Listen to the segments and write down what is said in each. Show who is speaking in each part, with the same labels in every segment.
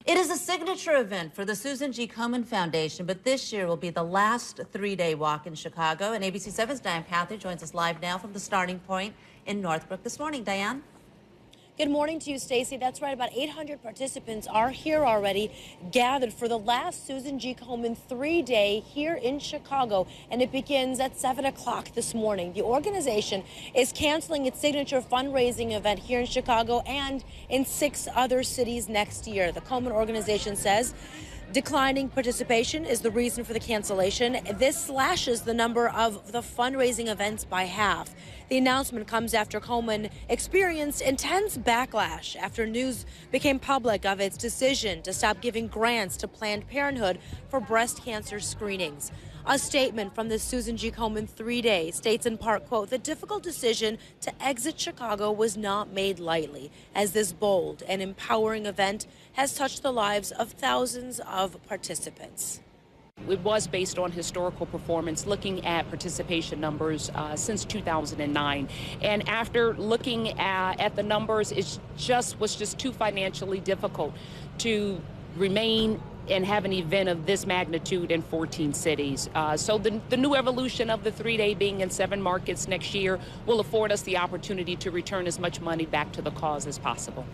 Speaker 1: It is a signature event for the Susan G. Komen Foundation, but this year will be the last three-day walk in Chicago. And ABC 7's Diane Pathy joins us live now from the starting point in Northbrook this morning. Diane?
Speaker 2: Good morning to you, Stacey. That's right. About 800 participants are here already, gathered for the last Susan G. Komen 3-day here in Chicago, and it begins at 7 o'clock this morning. The organization is canceling its signature fundraising event here in Chicago and in 6 other cities next year. The Komen organization says declining participation is the reason for the cancellation. This slashes the number of the fundraising events by half. The announcement comes after Komen experienced intense backlash after news became public of its decision to stop giving grants to Planned Parenthood for breast cancer screenings. A statement from the Susan G. Komen 3-day states in part, quote, "The difficult decision to exit Chicago was not made lightly, as this bold and empowering event has touched the lives of thousands of participants."
Speaker 3: It was based on historical performance, looking at participation numbers since 2009. And after looking at the numbers, it was just too financially difficult to remain and have an event of this magnitude in 14 cities. So the new evolution of the 3-day being in 7 markets next year will afford us the opportunity to return as much money back to the cause as possible.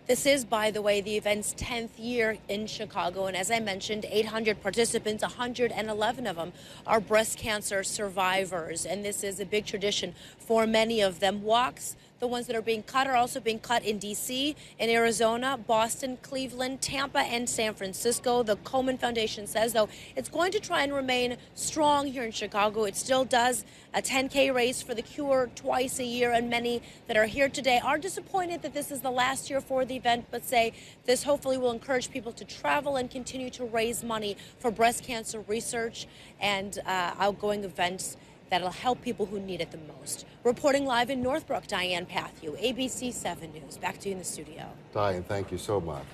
Speaker 2: This is, by the way, the event's 10th year in Chicago, and as I mentioned, 800 participants, 111 of them are breast cancer survivors, and this is a big tradition for many of them. Walks, the ones that are being cut, are also being cut in D.C., in Arizona, Boston, Cleveland, Tampa, and San Francisco. The Komen Foundation says, though, it's going to try and remain strong here in Chicago. It still does a 10K race for the cure twice a year, and many that are here today are disappointed that this is the last year for the event, but say this hopefully will encourage people to travel and continue to raise money for breast cancer research and outgoing events that'll help people who need it the most. Reporting live in Northbrook, Diane Pathy, ABC 7 News. Back to you in the studio.
Speaker 4: Diane, thank you so much.